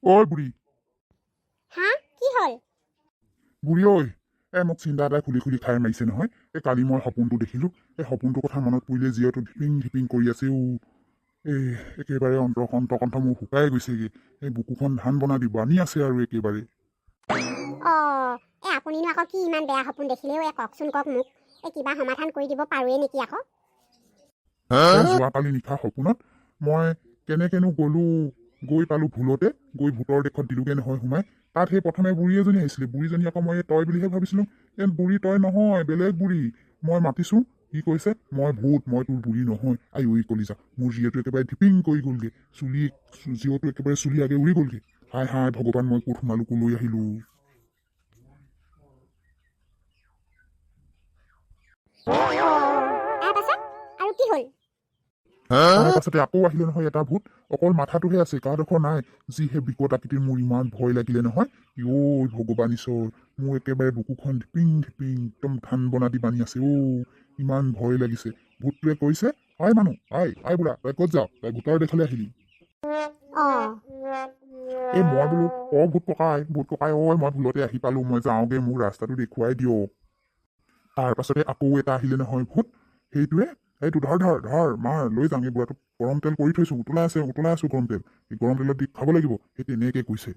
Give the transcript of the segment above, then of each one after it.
ঐ বুঢ়ী হা কি হ'ল? বুঢ়ী ঐ মোক চিন্তা এটাই খুলি খুলি খাই মাৰিছে নহয়। কালি মই সপোনটো দেখিলোঁ। সপোনটোৰ কথা মনত পৰিলে জীয়াটো ধিপিং ধিপিং কৰি আছে একেবাৰে অন্তকণ্ঠ মোৰ শুকাই গৈছেগৈ। বুকুখন ধান বনাই দিব আনি আছে আৰু একেবাৰে। আপুনিনো আকৌ কি ইমান বেয়া সপোন দেখিলেও কওকচোন কওক মোক। কিবা সমাধান কৰি দিব পাৰোৱে নেকি আকৌ? যোৱাকালি নিশা সপোনত মই কেনেকেনো গৈ পালোঁ ভুলতে, গৈ ভূতৰ দেশত দিলোগে নহয় সোমাই। তাত সেই প্ৰথমে বুঢ়ী এজনী আহিছিলে। বুঢ়ীজনী আকৌ মই তই বুলিহে ভাবিছিলোঁ। বুঢ়ী তই নহয়, বেলেগ বুঢ়ী। মই মাতিছোঁ, কি কৈছে মই ভূত, মই তোৰ বুঢ়ী নহয়। আই কলিজা, মোৰ জীয়েটো একেবাৰে ধিপিং কৰি গ'লগে। জীয়টো একেবাৰে চুলি আগে উৰি গ'লগে। হাই হাই ভগৱান, মই ক'ত সোমালো, কলৈ আহিলোঁ। তাৰপাছত আৰু কি হ'ল? তাৰ পাছতে আকৌ আহিলে নহয় এটা ভূত। অকল মাথাটোহে আছে, গাডোখৰ নাই। যিহে বিকট আকৃতিৰ, মোৰ ইমান ভয় লাগিলে নহয়। ভগৱান ঈশ্বৰ, মোৰ একেবাৰে বুকুখন ধিপিং ধিপিং একদম ধান বনা দি বানি আছে। ইমান ভয় লাগিছে। ভূতটোৱে কৈছে, আই মানুহ, আই বুঢ়া, তই ক'ত যাৱ? তই ভূতৰ দেশলৈ আহিলি। মই বোলো ভূত ককাই, মই ভুলতে আহি পালো, মই যাওঁগে, মোৰ ৰাস্তাটো দেখুৱাই দিয়ক। তাৰ পাছতে আকৌ এটা আহিলে নহয় ভূত। সেইটোৱে এইটো ধৰ মাৰ লৈ যাওঁ। এই বুঢ়াটোক গৰম তেল কৰি থৈছো, উতলাই আছো গৰম তেল। এই গৰম তেলত দি খাব লাগিব, সেই তেনেকে কৈছে।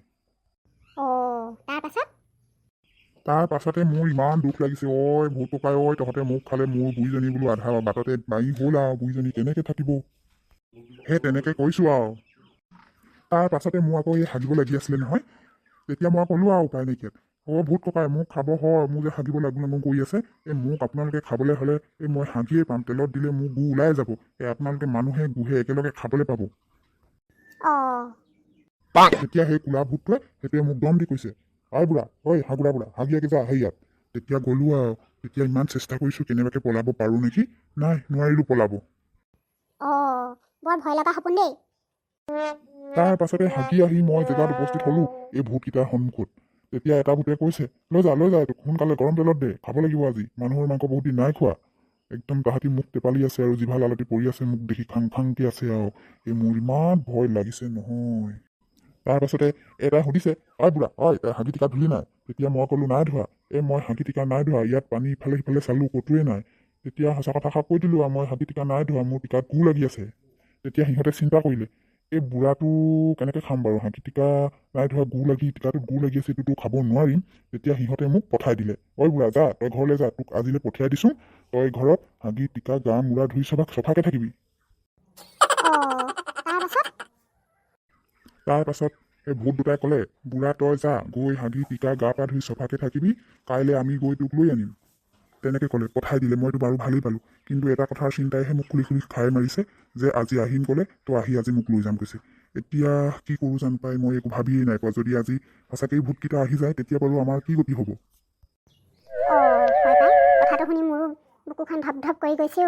তাৰ পাছতে মোৰ ইমান দুখ লাগিছে। ভূত ককাই, তহঁতে মোক খালে, মোৰ বুঢ়ীজনী বোলো আধা বাটতে মাৰি হ'ল আৰু। বুঢ়ীজনী কেনেকে থাকিব, সেই তেনেকে কৈছো আৰু। তাৰ পাছতে মোৰ আকৌ এই হাগিব লাগি আছিলে নহয়। তেতিয়া মই ক'লো আৰু উপায় নাইকিয়াত, ভূত ককাই মোক খাব হয়, মোৰ যে হাগিব লাগু কৰি আছে। মোক আপোনালোকে খাবলৈ হ'লে মই হাগিয়ে পাম, তেলত দিলে মোৰ গু ওলাই যাব। আপোনালোকে মানুহে গুহে একেলগে খাবলৈ পাব। তেতিয়া সেই কোলা ভূতটোৱে সেইটোৱে মোক দম দি কৈছে, আই বুঢ়া, হাগুৰা বুঢ়া, হাগিয়াকে যা হেৰিয়াত। তেতিয়া গ'লো আৰু। তেতিয়া ইমান চেষ্টা কৰিছো কেনেবাকে পলাব পাৰো নেকি, নাই নোৱাৰিলো পলাব। বৰ ভয় লগা সপোন দেই। তাৰ পাছতে হাগি আহি মই জেগাত উপস্থিত হলো এই ভূতকেইটাৰ সন্মুখত। তেতিয়া এটা ভূতে কৈছে, লৈ যা সোনকালে গৰম তেলত দে, খাব লাগিব আজি। মানুহৰ মাংস বহুত দিন নাই খোৱা। একদম তাহাঁতি মুখ টেপালি আছে আৰু জিভা লালতি পৰি আছে, মোক দেখি খাং খাংকে আছে আৰু। মোৰ ইমান ভয় লাগিছে নহয়। তাৰ পাছতে এটা সুধিছে, আই বুঢ়া, হাগি টিকা ধুলি নাই? তেতিয়া মই ক'লো, নাই ধোৱা। মই হাগি টিকা নাই ধোৱা, ইয়াত পানী ইফালে সিফালে চালো, ক'তোৱে নাই। তেতিয়া সঁচা কথা কৈ দিলো আৰু, মই হাগি টিকা নাই ধোৱা, মোৰ টিকাত গু লাগি আছে। তেতিয়া সিহঁতে চিন্তা কৰিলে, এই বুঢ়াটো কেনেকে খাম বাৰু, হাগি টিকা নাই ধোৱা, টিকাটোত গু লাগি আছে, এইটোতো খাব নোৱাৰিম। তেতিয়া সিহঁতে মোক পঠাই দিলে, বুঢ়া যা, তই ঘৰলৈ যা, তোক আজিলৈ পঠিয়াই দিছো। তই ঘৰত হাগি টিকা গা মূৰা ধুই চফাকে থাকিবি। তাৰ পাছত সেই ভূত দুটাই ক'লে, বুঢ়া তই যা, গৈ হাগি টিকা গা পা ধুই চফাকে থাকিবি, কাইলৈ আমি গৈ তোক লৈ আনিম। তেনেকে ক'লে, পঠাই দিলে। মইতো বাৰু ভালেই পালো, কিন্তু এটা কথাৰ চিন্তাইহে মোক খুলি খুলি খাই মাৰিছে, যে আজি আহিম ক'লে, তই আজি মোক লৈ যাম কৈছে। এতিয়া কি কৰো জান পাই, মই একো ভাবিয়েই নাই পোৱা। যদি আজি সঁচাকেই ভূতকেইটা আহি যায়, তেতিয়া বাৰু আমাৰ কি গতি হ'ব? কথাটো শুনি মোৰো বুকুখন ধপ ধপ কৰি গৈছে।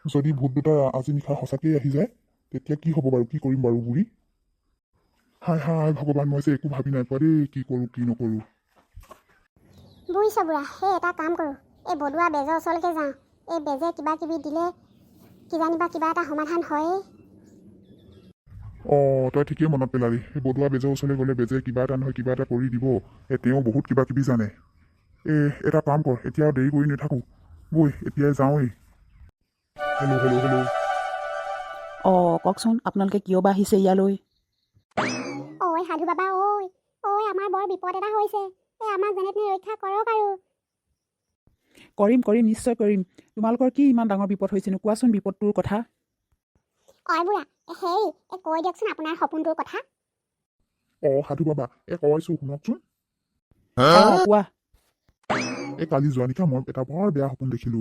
যদি ভূত দুটা আজি নিশা সঁচাকেই আহি যায়, তেতিয়া কি হ'ব বাৰু? কি কৰিম বাৰু বুঢ়ী? হাই ভগৱান, মই যে একো ভাবি নাই পোৱা দেই, কি কৰো কি নকৰো। বুজিছ বুঢ়া, সেই এটা কাম কৰোঁ, এই বদুৱা বেজৰ ওচৰলৈকে যাওঁ। এই বেজে কিবা কিবি দিলে কিজানিবা কিবা এটা সমাধান হয়েই। তই ঠিকেই মনত পেলালি। সেই বদুৱা বেজৰ ওচৰলৈ গ'লে বেজে কিবা এটা নহয় কিবা এটা কৰি দিব। তেওঁ বহুত কিবা কিবি জানে। এটা কাম কৰ, এতিয়া দেৰি কৰি নাথাকো, বৈ এতিয়াই যাওঁৱেই। হেল্ল'। কওকচোন, আপোনালোকে কিয় বা আহিছে ইয়ালৈ? সাধু বাবা, আমাৰ বৰ বিপদ এটা হৈছে। আমাক যেনে তেনে ৰক্ষা কৰক আৰু। কৰিম, নিশ্চয় কৰিম। তোমালোকৰ কি ইমান ডাঙৰ বিপদ হৈছেনো, কোৱাচোন বিপদটোৰ কথা। বুঢ়া, কৈ দিয়কচোন আপোনাৰ সপোনটোৰ কথা। সাধু বাবা, কৈছো শুনকচোন। কোৱা। কালি যোৱা নিশা মই এটা বৰ বেয়া সপোন দেখিলো।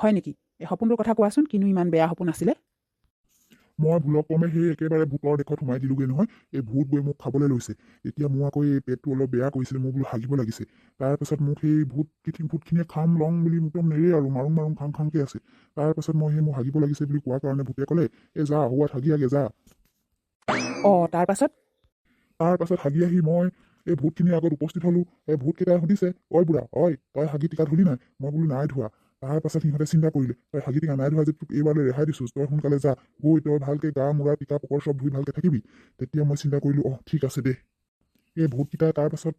হয় নেকি? এই সপোনটোৰ কথা কোৱাচোন, কিনো ইমান বেয়া সপোন আছিলে? মই ভুলক্ৰমে সেই একেবাৰে ভূতৰ দেশত সোমাই দিলোগে নহয়। এই ভূত গৈ মোক খাবলৈ লৈছে। এতিয়া মোৰ আকৌ এই পেটটো অলপ বেয়া কৰিছিলে, মোৰ বোলো হাগিব লাগিছে। তাৰ পাছত মোক সেই ভূতখিনিয়ে খাম লং বুলি একদম নেৰে আৰু, মাৰুং খাংকে আছে। তাৰ পাছত মই মোৰ হাগিব লাগিছে বুলি কোৱাৰ কাৰণে ভূতে ক'লে, যা হোৱাত হাগি আগে যা। তাৰ পাছত হাগি আহি মই এই ভূতখিনিৰ আগত উপস্থিত হলো। ভূতকেইটাই সুধিছে, বুঢ়া, তই হাগি টিকা ধুলি নাই? মই বোলো নাই ধোৱা। তাৰ পাছত সিহঁতে চিন্তা কৰিলে তই হাগি টিকা নাই ধৰা যে তোক এইবাৰলৈ ৰেহাই দিছোঁ, তই সোনকালে যা, গৈ তই ভালকৈ গা মূৰা টিকা পকৰ চব ধুই ভালকৈ থাকিবি। তেতিয়া মই চিন্তা কৰিলোঁ, অঁ ঠিক আছে দে। এই ভূতকেইটাই তাৰ পাছত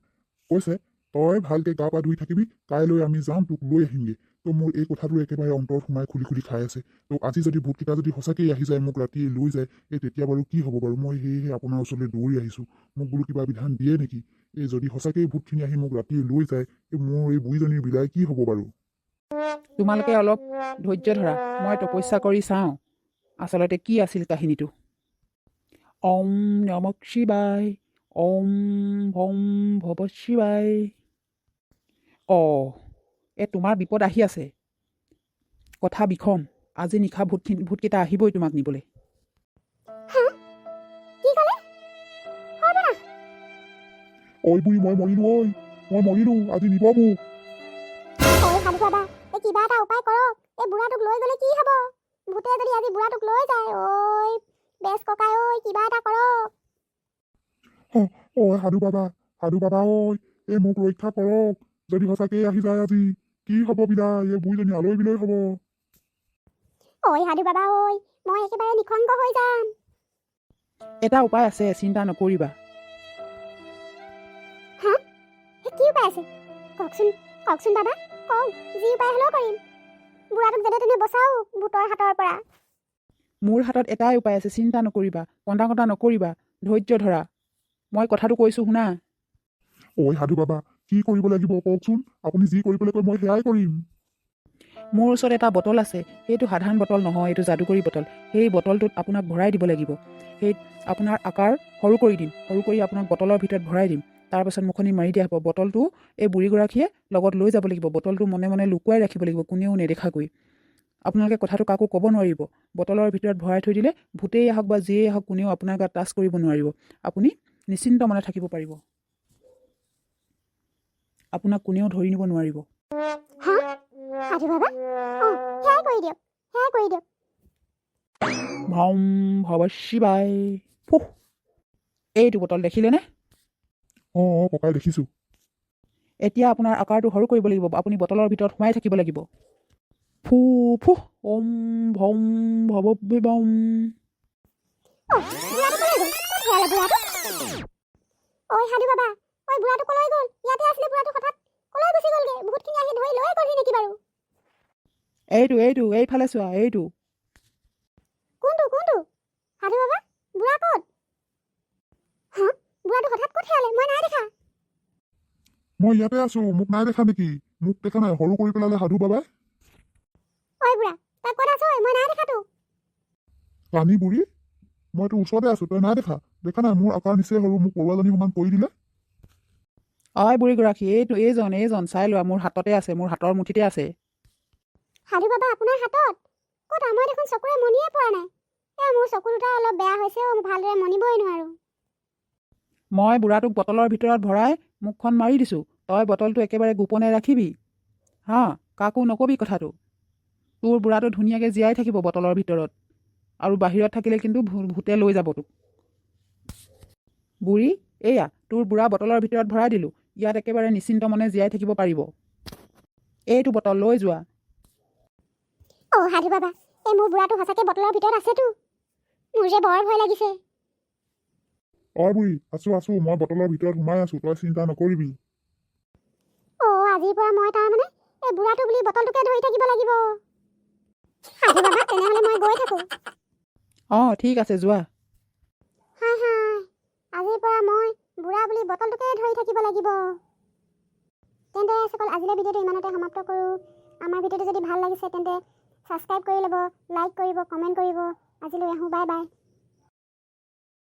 কৈছে তই ভালকৈ গা পা ধুই থাকিবি, কাইলৈ আমি যাম তোক লৈ আহিমগৈ। তো মোৰ এই কথাটো একেবাৰে অন্তৰত সোমাই খুলি খুলি খাই আছে। তো আজি যদি ভূতকেইটা যদি সঁচাকেই আহি যায়, মোক ৰাতিয়ে লৈ যায়, তেতিয়া বাৰু কি হ'ব বাৰু? মই সেয়েহে আপোনাৰ ওচৰলৈ দৌৰি আহিছোঁ, মোক বোলো কিবা বিধান দিয়ে নেকি? যদি সঁচাকেই ভূতখিনি আহি মোক ৰাতিয়ে লৈ যায়, মোৰ এই বুঢ়ীজনীৰ বিলাই কি হ'ব বাৰু? তোমালোকে অলপ ধৈৰ্য ধৰা, মই তপস্যা কৰি চাওঁ আচলতে কি আছিল কাহিনীটো। ওম নমঃ শিৱায়, ওম ভম ভৱ শিৱায়। অঁ, তোমাৰ বিপদ আহি আছে। কথা বিষম, আজি নিশা ভূতকেইটা আহিবই তোমাক নিবলৈ। কি ক'লে? ঐ বুঢ়ী, মই মৰিলোঁ, আজি নিব মোক। ঐ সাধু বাবা, কিবা এটা উপায় কৰক। এই বুঢ়াটোক লৈ গ'লে কি হ'ব? ভূতে যদি আজি বুঢ়াটোক লৈ যায়, ঐ বেজ ককাই, ঐ কিবা এটা কৰক। ঐ সাধু বাবা, ঐ মোক ৰক্ষা কৰক। যদি সঁচাকেই আহি যায় আজি, কি হ'ব বিলাই? এই বুঢ়ীজনী আলৈ বিলৈ হ'ব। ঐ সাধু বাবা, ঐ মই একেবাৰে নিখংগ হৈ যাম। এটা উপায় আছে, চিন্তা নকৰিবা। কি উপায় আছে? কওকচোন বাবা, কওক। যি উপায় হ'লেও কৰিম। বুঢ়াটোক যেনে তেনে বচাও ভূতৰ হাতৰ পৰা। মোৰ হাতত এটাই উপায় আছে, চিন্তা নকৰিবা, কন্দা কটা নকৰিবা, ধৈৰ্য ধৰা। মই কথাটো কৈছোঁ শুনা। ঐ সাধু বাবা, কি কৰিব লাগিব কওকচোন? আপুনি যি কৰিবলৈ কয় মই সেয়াই কৰিম। মোৰ ওচৰত এটা বটল আছে, সেইটো সাধাৰণ বটল নহয়, এইটো যাদুকৰী বটল। সেই বটলটোত আপোনাক ভৰাই দিব লাগিব। সেই আপোনাৰ আকাৰ সৰু কৰি দিম, সৰু কৰি আপোনাক বটলৰ ভিতৰত ভৰাই দিম। তাৰপাছত মুখনি মাৰি দিয়া হ'ব। বটলটো এই বুঢ়ীগৰাকীয়ে লগত লৈ যাব লাগিব। বটলটো মনে মনে লুকুৱাই ৰাখিব লাগিব, কোনেও নেদেখাকৈ। আপোনালোকে কথাটো কাকো ক'ব নোৱাৰিব। বটলৰ ভিতৰত ভৰাই থৈ দিলে ভূতেই আহক বা যিয়েই আহক, কোনেও আপোনাৰ গাত টাচ কৰিব নোৱাৰিব। আপুনি নিশ্চিন্ত মনে থাকিব পাৰিব। আপোনাক কোনেও ধৰি নিব নোৱাৰিব। সাধু বাবা, সেয়াই কৰি দিয়ক। ভম ভৱ শিৱায়। ফুহ, এইটো বটল দেখিলেনে? অঁ ককাই দেখিছোঁ। এতিয়া আপোনাৰ আকাৰটো সৰু কৰিব লাগিব। আপুনি বটলৰ ভিতৰত সোমাই থাকিব লাগিব। ফু ফুহ, ওম ভম ভৱ বিবম। ঐ সাধু বাবা, বুঢ়াটো কলৈ গ'ল? ইয়াতে আছিলে বুঢ়াটো, হঠাৎ কলৈ গুচি গ'লগে? ভূতখিনি আহি ধৰি লৈ গ'লহি নেকি বাৰু? এইটো এইফালে চোৱা, এইটো। কোনটো? সাধু বাবা, বুঢ়া ক'ত? বুঢ়াটো হঠাৎ ক'ত হেৰালে? মই নাই দেখা। মই ইয়াতে আছোঁ, মোক নাই দেখা নেকি? মোক দেখা নাই, সৰু কৰি পেলালে সাধু বাবাই। ঐ বুঢ়া, তই ক'ত আছ? মই নাই দেখাতো। ৰাণী বুঢ়ী, মই তোৰ ওচৰতে আছোঁ, তই নাই দেখা? দেখা নাই মোৰ আকাৰ নিচেই সৰু, মোক পৰুৱাজনী সমান কৰি দিলে। বুঢ়ীগৰাকী, এইজন চাই লোৱা, মোৰ হাততে আছে, মোৰ হাতৰ মুঠিতে আছে। সাধু বাবা, আপোনাৰ হাতত? ক'তা? মই দেখোন চকুৰে মনিয়ে পৰা নাই। মোৰ চকু দুটা অলপ বেয়া হৈছে, ভালদৰে মনিবই নোৱাৰো। মই বুঢ়াটোক বটলৰ ভিতৰত ভৰাই মুখখন মাৰি দিছোঁ। তই বটলটো একেবাৰে গোপনে ৰাখিবি, হা? কাকো নকবি কথাটো। তোৰ বুঢ়াটো ধুনীয়াকৈ জীয়াই থাকিব বটলৰ ভিতৰত, আৰু বাহিৰত থাকিলে কিন্তু ভূতে লৈ যাব তোক। বুঢ়ী, এয়া তোৰ বুঢ়া বটলৰ ভিতৰত ভৰাই দিলোঁ। ইয়াত একেবাৰে নিশ্চিন্ত মনে জীয়াই থাকিব পাৰিব। এইটো বটল লৈ যোৱা। সাধু বাবা, মোৰ বুঢ়াটো সঁচাকৈ বটলৰ ভিতৰত আছেতো। মোৰ যে বৰ ভয় লাগিছে। বুঢ়ী, আছোঁ, মই বটলৰ ভিতৰত সোমাই আছোঁ, তই চিন্তা নকৰিবি। আজিৰ পৰা মই তাৰমানে এই বুঢ়াটো বুলি বটলটোকে ধৰি থাকিব লাগিব। সাধু বাবা, তেনেহ'লে মই গৈ থাকোঁ। ঠিক আছে, যোৱা। হাই, আজিৰ পৰা মই বুঢ়া বুলি বটলটোকে ধৰি থাকিব লাগিব। তেন্তে সকল আজিলৈ ভিডিঅ'টো ইমানতে সমাপ্ত কৰোঁ। আমাৰ ভিডিঅ'টো যদি ভাল লাগিছে তেন্তে ছাবস্ক্ৰাইব কৰি ল'ব, লাইক কৰিব, কমেণ্ট কৰিব। আজিলৈ আহোঁ, বাই বাই।